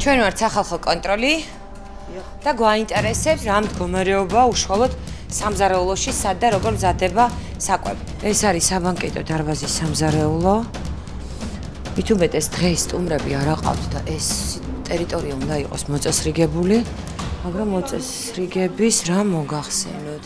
ჩვენ ვართ სახალხო კონტროლი და გვაინტერესებს რა მდგომარეობა უშუალოდ სამზარეულოში სად და როგორ მზადდება საკვები. ეს არის საბანკეტო დარბაზის სამზარეულო. მით უმეტეს დღეს სტუმრები არ აყავთ და ეს ტერიტორია უნდა იყოს მოწესრიგებული, მაგრამ მოწესრიგების რა მოგახსენოთ?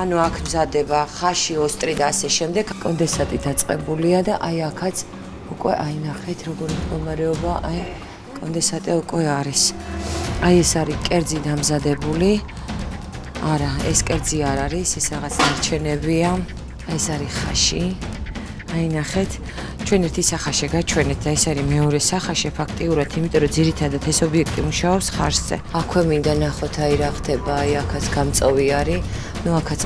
ანუ აქ მზადება ხაში, ოსტრი და ასე შემდეგ. კონდენსატი დაწყებულია და აი აქაც უკვე აინახეთ როგორი მდგომარეობა, აი კონდენსატი უკვე არის. აი ეს არის კერძი დამზადებული. არა, ეს კერძი არ არის, ეს რაღაც ნარჩენებია. აი ეს არის ხაში. აინახეთ. ჩვენ ერთი სახაშე გაჩვენეთ და ეს არის მეორე სახაშე ფაქტიურად, იმიტომ რომ ძირითადად ეს ობიექტი მუშაობს ხარჯზე. აქვე მინდა ნახოთ აი რა ხდება, აი აქაც გამწოვი არის. ნუ აქაც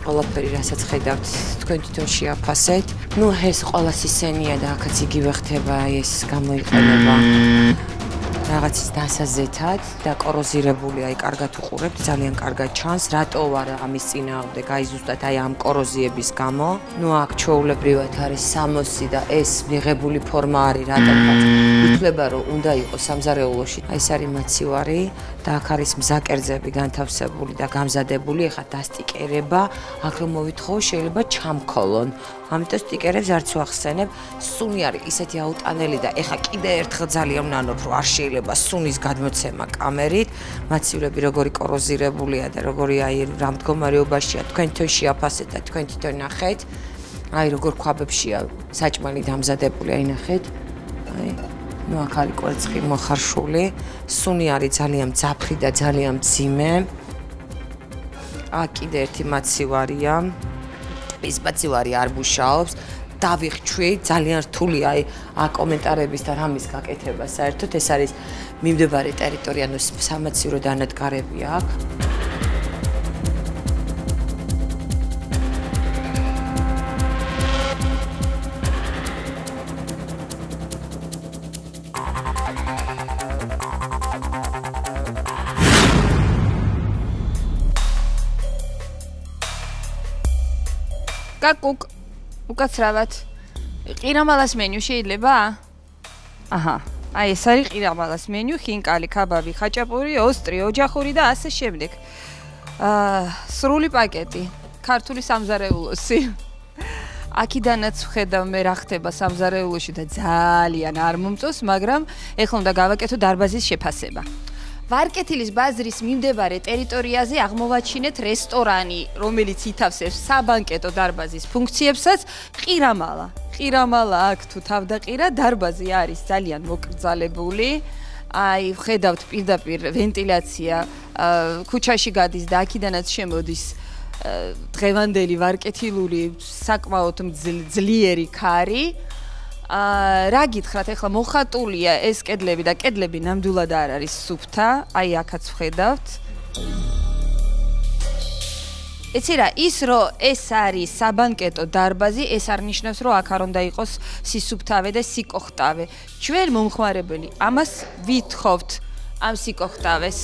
ყველაფერი რასაც ხედავთ, თქვენ თვითონ შეაფასეთ. ნუ ეს ყველა სისენია და აქაც იგივე ხდება, აი ეს გამოიყენება რაღაცის დასაზეთად და კოროზირებული, აი კარგად უყურებთ, ძალიან კარგად ჩანს, რატო ვარ ამის წინააღმდეგ, აი ზუსტად აი ამ კოროზიების გამო. ნუ აქ ჩვეულებრივად არის 60 და ეს მიღებული ფორმა არის, რატომღაც ითვლება რომ უნდა იყოს სამზარეულოში. აი ეს არის მაცივარი და აქ არის მზაკერძები განთავსებული და გამზადებული, ეხლა დასტიკერება, აქ რომ მოვითხოვო შეიძლება ჩამქოლონ. ამიტომ სტიკერებს არც ვახსენებ, სუნი არის ისეთი აუტანელი და ეხლა კიდე ერთხელ ძალიან ვნანობ რომ არ შეიძლება სუნის გადმოცემა კამერით, მაცივრები როგორი კოროზირებულია და როგორი აი რა მდგომარეობაშია, თქვენ თვითონ შეაფასეთ და თქვენ თვითონ ნახეთ. აი როგორ ქვაბებშია საჭმელი დამზადებული, აი ნახეთ. აი ნუ აქ არის კვერცხი მოხარშული, სუნი არის ძალიან მძაფრი და ძალიან მძიმე. აქ კიდე ერთი მაცივარია. ეს მაცივარი არ მუშაობს. დავიხჩვი, ძალიან რთული აი კომენტარების და რამის გაკეთება საერთოდ ეს არის მიმდებარე ტერიტორია, ანუ სამაცივრო დანადგარები აქ. კაკუკ უკაცრავად. ყირამალას მენიუ შეიძლება? აჰა. აი ეს არის ყირამალას მენიუ, ხინკალი, ქაბაბი, ხაჭაპური, ოსტრი, ოჯახური და ასე შემდეგ. სრული პაკეტი, ქართული სამზარეულოსი. აქიდანაც ვხედავ მე რა ხდება სამზარეულოში და ძალიან არ მომწონს, მაგრამ ეხლა უნდა გავაკეთო დარბაზის შეფასება. ვარკეთილის ბაზრის მიმდებარე ტერიტორიაზე აღმოვაჩინეთ რესტორანი, რომელიც ითავსებს საბანკეტო დარბაზის ფუნქციებსაც, ყირამალა. ყირამალა აქ თუ თავდაყირა, დარბაზი არის ძალიან მოკრძალებული. აი, ვხედავთ პირდაპირ ვენტილაცია ქუჩაში გადის და აქიდანაც შემოდის დღევანდელი ვარკეთილური საკმაოდ ძლიერი ქარი. რა გითხრათ, ეხლა მოხატულია ეს კედლები და კედლები ნამდვილად არ არის სუფთა, აი აქაც ვხედავთ. იცი რა, ის რომ ეს არის საბანკეტო დარბაზი, ეს არ ნიშნავს რომ აქ არ უნდა იყოს სისუფთავე და სიკოხტავე. ჩვენ მომხმარებელი ამას ვითხოვთ ამ სიკოხტავეს.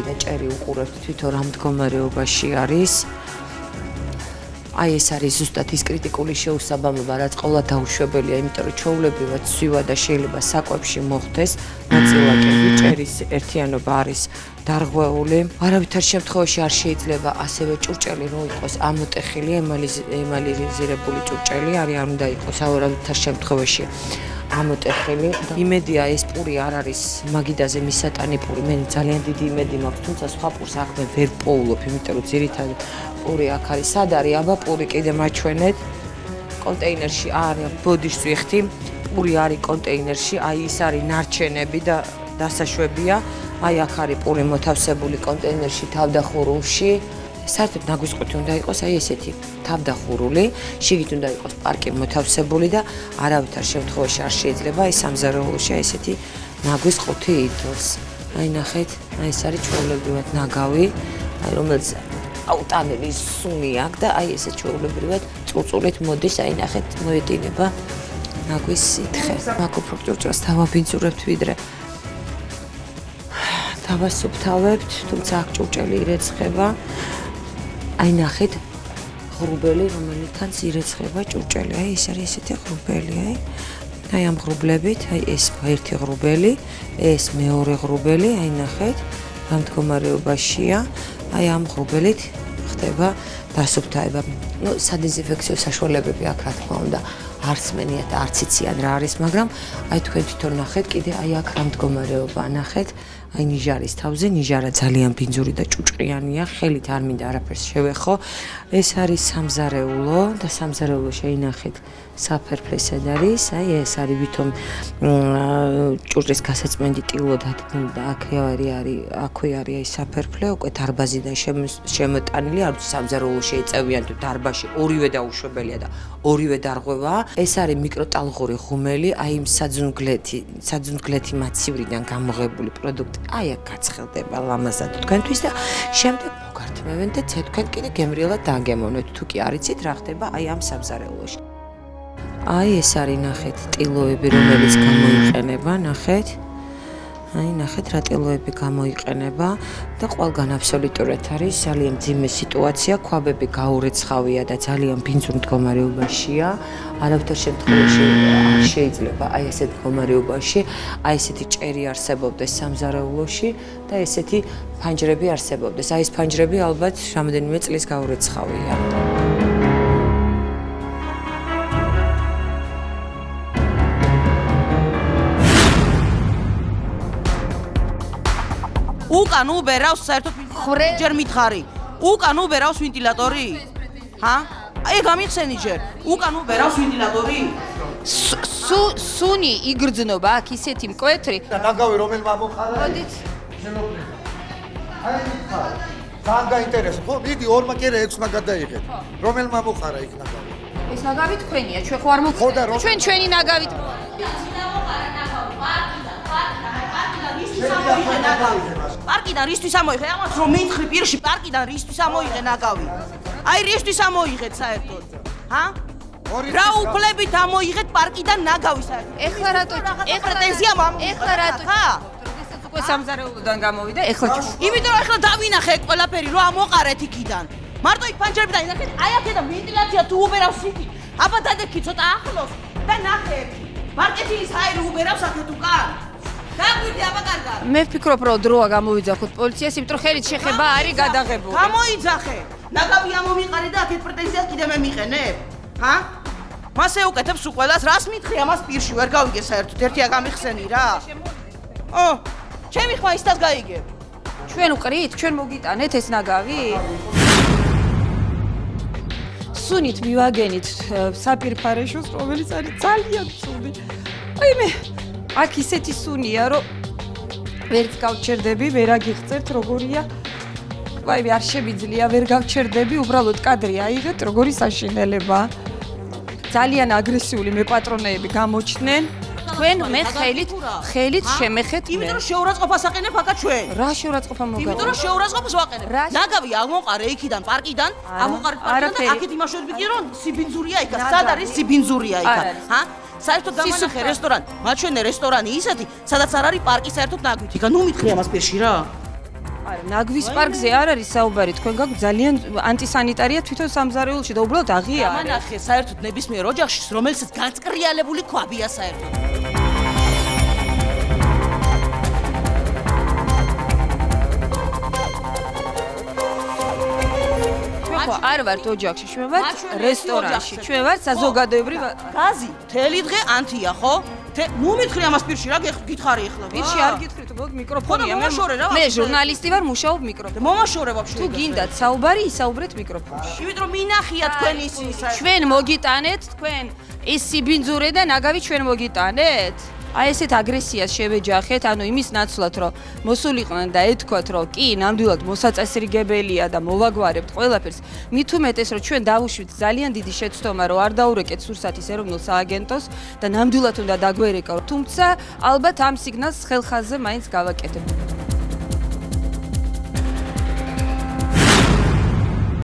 და ჭერი უყურებთ თვითონ რა მდგომარეობაში არის. აი ეს არის ზუსტად ის კრიტიკული შეუსაბამობა, რაც ყოლა დაუშვებელია, იმიტომ რომ ჩვეულებრივად სვივა და შეიძლება საკვებში მოხდეს ნაწილაკები, ჭერის ერთიანობა არის დარღვეული. არავითარ შემთხვევაში არ შეიძლება ასევე ჭურჭელი რომ იყოს ამოტეხილი, ემალიზირებული ჭურჭელი არის, არ უნდა იყოს არავითარ შემთხვევაში ამოტეხილი. იმედია ეს პური არ არის მაგიდაზე მისატანი პური, მე ძალიან დიდი იმედი მაქვს, თუმცა სხვა პურს აქ მე ვერ პოულობ, იმიტომ რომ ძირითადად პური აქ არის. სად არის აბა პური კიდე მაჩვენეთ. კონტეინერში არის, ბოდიშს ვიხდი. პური არის კონტეინერში, აი ის არის ნარჩენები და დასაშვებია. აი აქ არის პური მოთავსებული კონტეინერში თავდახურულში. საერთოდ ნაგვისყუთი უნდა იყოს აი ესეთი თავდახურული, შიგით უნდა იყოს პარკი მოთავსებული და არავითარ შემთხვევაში არ შეიძლება აი სამზარეულოში აი ესეთი ნაგვისყუთი იდოს. აი ნახეთ, აი ეს არის ჩვეულებრივად ნაგავი, აი რომელიც აუტანელი სუნი აქვს და აი ესე ჩვეულებრივად წუწულით მოდის, აი ნახეთ, მოედინება ნაგვის სითხე. მაგ უფრო ჭურჭელს დავაბინძურებთ ვიდრე დავასუფთავებთ, თუმცა აქ ჭურჭელი ირეცხება. აი ნახეთ ღრუბელი, რომელითაც ირეცხება ჭურჭელი. აი ეს არის ესეთი ღრუბელი, აი ამ ღრუბლებით, აი ეს ერთი ღრუბელი, ეს მეორე ღრუბელი, აი ნახეთ, ამ მდგომარეობაშია. აი ამ ღრუბელით ხდება დასუფთავება. ნუ სადეზინფექციო საშუალებები აქ რა თქმა უნდა არც მენიათ და არც იციან რა არის, მაგრამ აი თქვენ თვითონ ნახეთ, კიდე აი აქ რა მდგომარეობაა, ნახეთ. აი ნიჟარის თავზე, ნიჟარა ძალიან ბინძური და ჭუჭყიანია, ხელით არ მინდა არაფერს შევეხო. ეს არის სამზარეულო და სამზარეულო შეინახეთ საფერფლესად არის. აი ეს არის ვითომ ჭურჭლის გასაწმენდი ტილო დადგმული და აქვე არის აი საფერფლე, უკვე დარბაზიდან შემოტანილი, არ ვიცი სამზარეულო შეეწევიან თუ დარბაზში ორივე დაუშვებელია და ორივე დარღვევაა. ეს არის მიკროტალღური ღუმელი, აი იმ საძუნგლეთი მაცივრიდან გამოღებული პროდუქტი. აი აქ გაცხელდება ლამაზად თქვენთვის და შემდეგ მოგართმევენ და თქვენ კიდე გემრიელად დააგემოვნეთ თუ კი არ იცით რა ხდება აი ამ სამზარეულოში. აი ეს არის ნახეთ ტილოები რომელიც გამოიყენება, ნახეთ. აი ნახეთ რა ტილოები გამოიყენება და ყველგან აბსოლუტურად არის ძალიან მძიმე სიტუაცია, ქვაბები გაურეცხავია და ძალიან ბინძურ მდგომარეობაშია. არავითარ შემთხვევაში არ შეიძლება აი ესეთ მდგომარეობაში, აი ესეთი ჭერი არსებობდეს სამზარეულოში და ესეთი ფანჯრები არსებობდეს. აი ეს ფანჯრები ალბათ რამდენიმე წლის გაურეცხავია. უკან უბერავს საერთოდ ჯერ მითხარი. უკან უბერავს ვენტილატორი? ჰა? აი გამიხსენი ჯერ. უკან უბერავს ვენტილატორი? სუნი იგრძნობა აქ ისეთი მკვეთრი. და ნაგავი რომელმა მოყარა? მოდით. აი მითხარი. ძალიან გაინტერესო. ხო, მიდი 2 კერე 6-მა გადაიღეთ. რომელმა მოყარა იქ ნაგავი? ეს ნაგავი თქვენია, ჩვენ ხო არ მოგხდა. ჩვენი ნაგავით. პარკიდან რისთვის ამოიღე? ამას რომ მითხრი პირში პარკიდან რისთვის ამოიღე ნაგავი? აი რისთვის ამოიღეთ საერთოდ? ჰა? რა უფლებით ამოიღეთ პარკიდან ნაგავი საერთოდ? ეხლა რატო? პრეტენზია მომიხარ? ეხლა რატო? ხა? როდესაც უკვე სამზარეულოდან გამოვიდა, ეხლა იმიტომ რომ ეხლა დავინახე ყველაფერი რომ ამოყარეთ იქიდან. მარტო იქ ფანჯრებიდან ინახეთ, აი აქედან ვენტილაცია თუ უბერავს იქით. აბა დადექი ცოტა ახლოს და ნახე ერთი. მარკეტინგის აირი უბერავს აქეთ უკან. გაგვიდი აბა კარგად. მე ვფიქრობ რომ დროა გამოვიძახოთ პოლიციას, იმიტომ რომ ხელით შეხება არის გადაღებული. გამოიძახე. ნაგავი ამომიყარი და აქეთ პრეტენზიას კიდე მე მიყენებ? ჰა? მას ეუკეთებს უყველას, რას მითხრი ამას პირში ვერ გავიგე საერთოდ, ერთია გამიხსენი რა. ო, ჩემი ხმა ისთას გაიგებ. ჩვენ უყრით, ჩვენ მოგიტანეთ ეს ნაგავი? სუნით მივაგენით საპირფარეშოს, რომელიც არის ძალიან ცუდი. აი მე აქ ისეთი სუნია, რომ ვერც გავჩერდები, ვერ აგიღწევთ როგორია. აი არ შემიძლია, ვერ გავჩერდები, უბრალოდ კადრი აიღეთ, როგორი საშინელება. ძალიან აგრესიული მეპატრონეები გამოჩნდნენ. თქვენ მე ხელით შემეხეთ მე. იმიტომ რომ შეურაცხყოფას აყენებ აქა ჩვენ. რა შეურაცხყოფა მოგავა? იმიტომ რომ შეურაცხყოფას ვაყენებ. ნაგავი ამოყარე იქიდან პარკიდან, ამოყარე პარკიდან და აქეთ იმაშობები კი რომ სიბინძურია იქა. სად არის სიბინძურია იქა? ჰა? საერთოდ გამანახე რესტორანი, მაჩვენე რესტორანი ისეთი, სადაც არ არის პარკი საერთოდ ნაგვით. იქა ნუ მითხრი ამას პირში რა. არა, ნაგვის პარკზე არ არის საუბარი, თქვენ გაგვ ძალიან ანტისანიტარია თვითონ სამზარეულოში და უბრალოდ აღია. გამანახე საერთოდ ნებისმიერ ოჯახში, რომელსაც გაწკრიალებული ქვაბია საერთოდ. ხო, არ ვართ ოჯახში, ჩვენ ვართ რესტორანში, ჩვენ ვართ საზოგადოებრივ გაზი, მთელი დღე ანთია, ხო? ნუ მითხრი ამას პირში რა გითხარი ახლა? პირში არ გითხრით, უბრალოდ მიკროფონია. მე ჟურნალისტი ვარ, მუშაობ მიკროფონში. მომაშორე ვაფშე. თუ გინდათ საუბარი, ისაუბრეთ მიკროფონში. იმიტომ რომ მინახია თქვენ ისინი საერთოდ. ჩვენ მოგიტანეთ, თქვენ ეს სიბინძურე და ნაგავი ჩვენ მოგიტანეთ? აი ესეთ აგრესიას შევეჯახეთ, ანუ იმის ნაცვლად, რომ მოსულიყვნენ და ეთქვათ, რომ კი, ნამდვილად მოსაწესრიგებელია და მოვაგვარებთ ყველაფერს, მით უმეტეს, რომ ჩვენ დავუშვით ძალიან დიდი შეცდომა, რომ არ დაურეკეთ სურსათის ეროვნულ სააგენტოს და ნამდვილად უნდა დაგვერეკო, თუმცა ალბათ ამ სიგნალს ხელხაზზე მაინც გავაკეთებთ.